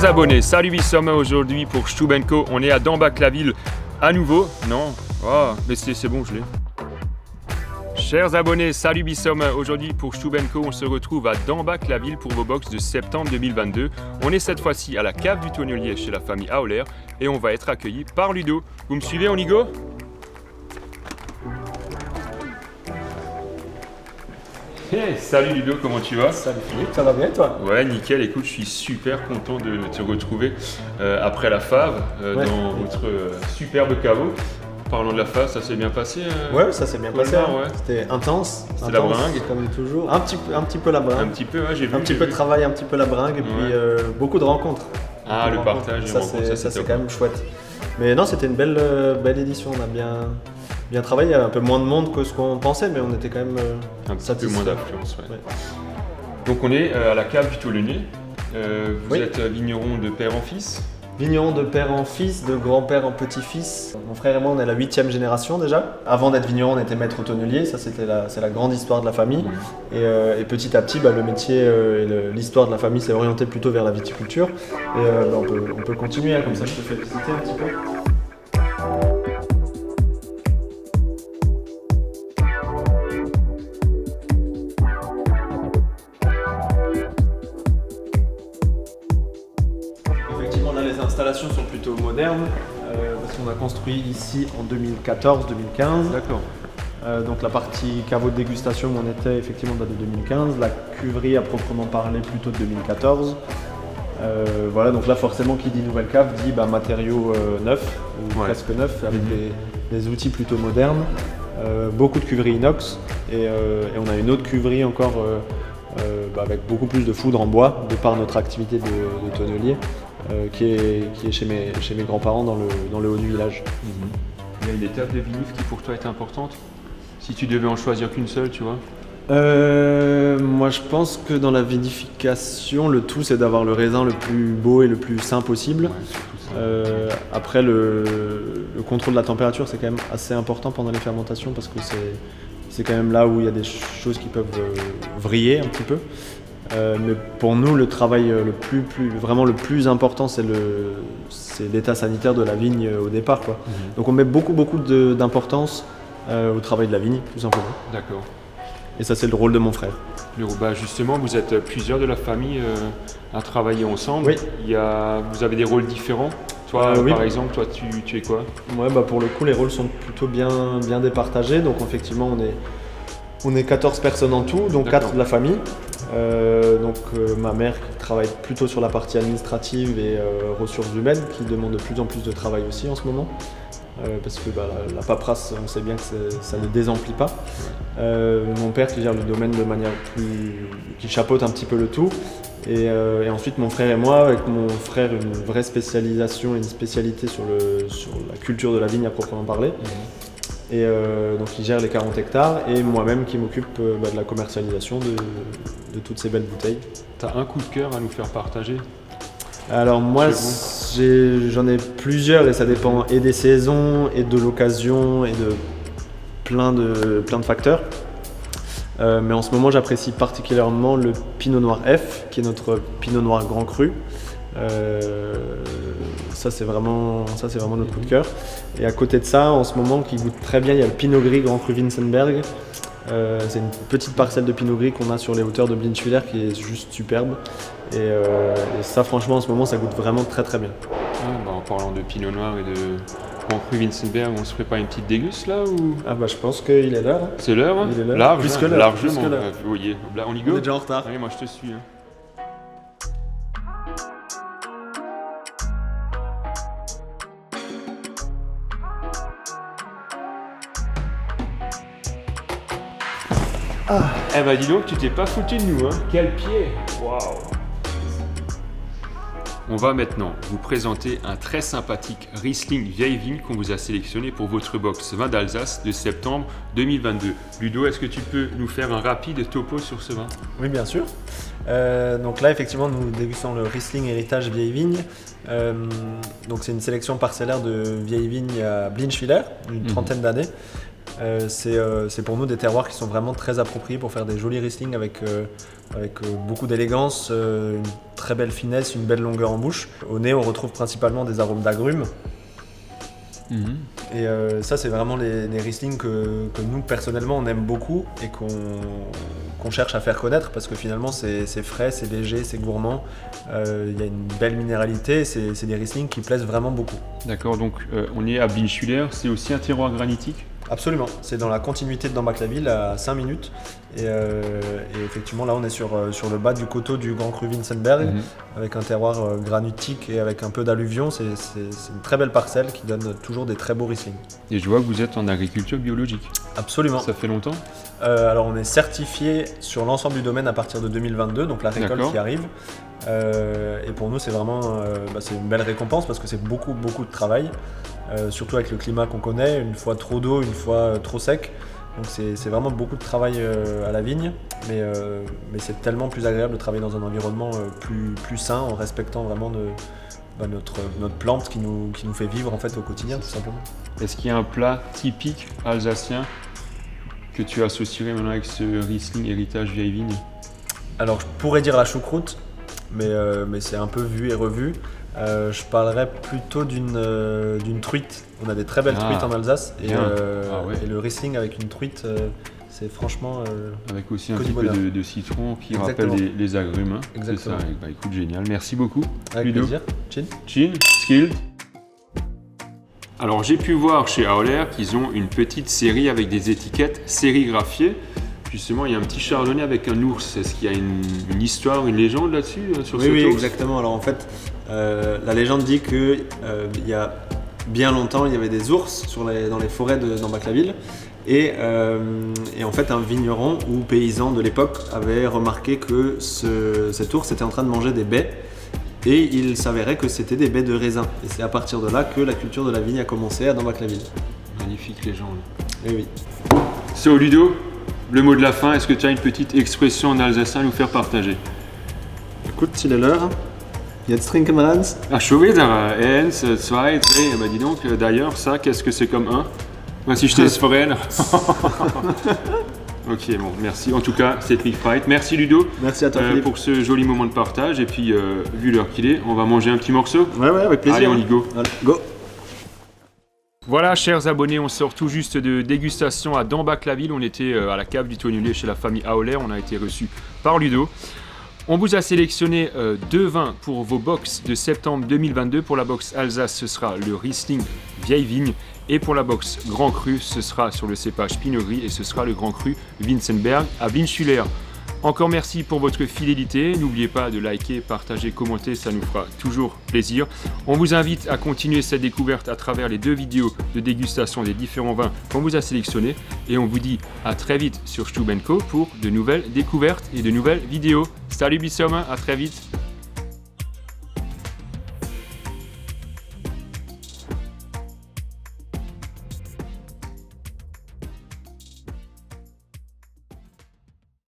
Chers abonnés, salut Bissoma aujourd'hui pour Stubenco. On est à Dambach-la-Ville à nouveau. Non, oh, mais c'est bon, je l'ai. Chers abonnés, salut Bissoma aujourd'hui pour Stubenco. On se retrouve à Dambach-la-Ville pour vos box de septembre 2022. On est cette fois-ci à la cave du tonnelier chez la famille Auler et on va être accueillis par Ludo. Vous me suivez, on y go ? Hey, salut Ludo, comment tu vas ? Salut Philippe, ça va bien toi ? Ouais, nickel, écoute, je suis super content de te retrouver après la fave dans votre superbe caveau. Parlons de la fave, ça s'est bien passé Ouais, ça s'est bien passé. Ouais. C'était intense. C'était la bringue. Comme toujours. Un petit peu la bringue. Un petit peu, ouais, j'ai vu. Un petit peu de travail, un petit peu la bringue et puis beaucoup de rencontres. Ah, le partage, les rencontres, ça c'est quand même chouette. Mais non, c'était une belle édition, on a bien travaillé, il y avait un peu moins de monde que ce qu'on pensait, mais on était quand même un petit peu moins d'affluence, ouais. Ouais. Donc on est à la cave du tonnelier. Vous êtes vigneron de père en fils. Vigneron de père en fils, de grand-père en petit-fils. Mon frère et moi, on est la 8e génération déjà. Avant d'être vigneron, on était maître tonnelier, ça c'est la grande histoire de la famille. Et petit à petit, le métier et l'histoire de la famille s'est orienté plutôt vers la viticulture. Et on peut continuer, comme ça je te fais visiter un petit peu. Les installations sont plutôt modernes parce qu'on a construit ici en 2014-2015. D'accord. Donc la partie caveau de dégustation où on était effectivement date de 2015, la cuverie à proprement parler plutôt de 2014. Voilà, donc là forcément qui dit nouvelle cave dit matériaux neufs ou presque neufs avec des outils plutôt modernes. Beaucoup de cuveries inox et on a une autre cuverie encore avec beaucoup plus de foudre en bois de par notre activité de tonnelier. Qui est chez mes grands-parents dans le haut du village. Il y a une étape de vinif qui pour toi est importante. Si tu devais en choisir qu'une seule, tu vois. Moi je pense que dans la vinification, le tout c'est d'avoir le raisin le plus beau et le plus sain possible. Après le contrôle de la température c'est quand même assez important pendant les fermentations parce que c'est quand même là où il y a des choses qui peuvent vriller un petit peu. Mais pour nous, le travail vraiment le plus important, c'est l'état sanitaire de la vigne au départ, quoi. Donc on met beaucoup d'importance au travail de la vigne, tout simplement. D'accord. Et ça, c'est le rôle de mon frère. Justement, vous êtes plusieurs de la famille à travailler ensemble. Oui. Vous avez des rôles différents. Toi, par exemple, tu es quoi ? Ouais, pour le coup, les rôles sont plutôt bien départagés. Donc effectivement, on est 14 personnes en tout, donc 4 de la famille. Ma mère qui travaille plutôt sur la partie administrative et ressources humaines, qui demande de plus en plus de travail aussi en ce moment, parce que la paperasse, on sait bien que ça ne désemplit pas. Mon père qui gère le domaine de manière qui chapeaute un petit peu le tout, et ensuite mon frère et moi, avec mon frère une vraie spécialisation et une spécialité sur la culture de la vigne à proprement parler. Et donc il gère les 40 hectares et moi-même qui m'occupe de la commercialisation de toutes ces belles bouteilles. Tu as un coup de cœur à nous faire partager ? Alors moi j'en ai plusieurs et ça dépend et des saisons et de l'occasion et de plein de facteurs. Mais en ce moment j'apprécie particulièrement le Pinot Noir F qui est notre Pinot Noir Grand Cru. Ça c'est vraiment notre coup de cœur. Et à côté de ça, en ce moment, qui goûte très bien, il y a le Pinot Gris Grand Cru Vincenberg. C'est une petite parcelle de Pinot Gris qu'on a sur les hauteurs de Blinchwiller qui est juste superbe. Et ça, franchement, en ce moment, ça goûte vraiment très très bien. En parlant de Pinot Noir et de Grand Cru Vincenberg, on se fait pas une petite déguste là ou... Je pense qu'il est l'heure. C'est l'heure, hein ? Il est l'heure. Largement. Vous voyez, là on y go. On est déjà en retard. Allez, moi je te suis. Dis donc, tu t'es pas foutu de nous, hein. Quel pied. Waouh. On va maintenant vous présenter un très sympathique Riesling vieille vigne qu'on vous a sélectionné pour votre box vin d'Alsace de septembre 2022. Ludo, est-ce que tu peux nous faire un rapide topo sur ce vin ? Oui, bien sûr. Donc là, effectivement, nous dégustons le Riesling héritage vieille vigne. Donc c'est une sélection parcellaire de vieille vigne à Blinchwiller, une trentaine d'années. C'est pour nous des terroirs qui sont vraiment très appropriés pour faire des jolis Riesling avec beaucoup d'élégance, une très belle finesse, une belle longueur en bouche. Au nez, on retrouve principalement des arômes d'agrumes. Et ça, c'est vraiment les Riesling que nous, personnellement, on aime beaucoup et qu'on cherche à faire connaître parce que finalement, c'est frais, c'est léger, c'est gourmand. Il y a une belle minéralité, c'est des Riesling qui plaisent vraiment beaucoup. D'accord, donc on est à Winschüler, c'est aussi un terroir granitique? Absolument, c'est dans la continuité de Dambach-la-Ville à 5 minutes et effectivement là on est sur le bas du coteau du Grand Cru Vincenberg avec un terroir granitique et avec un peu d'alluvion. C'est une très belle parcelle qui donne toujours des très beaux Riesling. Et je vois que vous êtes en agriculture biologique. Absolument. Ça fait longtemps? Alors on est certifié sur l'ensemble du domaine à partir de 2022, donc la récolte qui arrive. Et pour nous c'est vraiment c'est une belle récompense parce que c'est beaucoup de travail. Surtout avec le climat qu'on connaît, une fois trop d'eau, une fois trop sec. Donc c'est vraiment beaucoup de travail à la vigne, mais c'est tellement plus agréable de travailler dans un environnement plus sain en respectant vraiment notre plante qui nous fait vivre en fait au quotidien tout simplement. Est-ce qu'il y a un plat typique alsacien que tu associerais maintenant avec ce Riesling héritage vieille vigne? Alors je pourrais dire la choucroute, mais c'est un peu vu et revu. Je parlerais plutôt d'une truite. On a des très belles truites en Alsace et le Riesling avec une truite, c'est franchement avec aussi un petit peu de citron qui rappelle les agrumes. C'est ça. Bah, écoute, génial. Merci beaucoup. Avec Ludo. plaisir. Chin, skilled. Alors j'ai pu voir chez Auler qu'ils ont une petite série avec des étiquettes sérigraphiées. Justement, il y a un petit chardonnay avec un ours. Est-ce qu'il y a une histoire, une légende là-dessus sur ce Oui, ours? exactement. Alors en fait, la légende dit que il y a bien longtemps, il y avait des ours dans les forêts de Dambach-la-Ville. Et en fait, un vigneron ou paysan de l'époque avait remarqué que cet ours était en train de manger des baies. Et il s'avérait que c'était des baies de raisin. Et c'est à partir de là que la culture de la vigne a commencé à Dambach-la-Ville. Magnifique légende. Et oui. So Ludo, le mot de la fin, est-ce que tu as une petite expression en alsacien à nous faire partager? Écoute, il est l'heure. Jetzt trinken wir eins. Ah, schon wieder. Eins, zwei, drei. Bah dis donc, d'ailleurs, ça, qu'est-ce que c'est comme un? Moi, si je te foraine. Ok, bon, merci. En tout cas, c'est Trick Fight. Merci Ludo. Merci à toi, Philippe. Pour ce joli moment de partage. Et puis, vu l'heure qu'il est, on va manger un petit morceau. Ouais, avec plaisir. Allez, on y go. Allez, go. Voilà, chers abonnés, on sort tout juste de dégustation à Dambach-la-Ville. On était à la cave du tonnelier chez la famille Auler. On a été reçus par Ludo. On vous a sélectionné 2 vins pour vos box de septembre 2022. Pour la box Alsace, ce sera le Riesling Vieille Vigne. Et pour la box Grand Cru, ce sera sur le cépage Pinot Gris et ce sera le Grand Cru Vincenberg à Winschüler. Encore merci pour votre fidélité. N'oubliez pas de liker, partager, commenter, ça nous fera toujours plaisir. On vous invite à continuer cette découverte à travers les 2 vidéos de dégustation des différents vins qu'on vous a sélectionnés. Et on vous dit à très vite sur Stub & Co pour de nouvelles découvertes et de nouvelles vidéos. Salut Bissom, à très vite.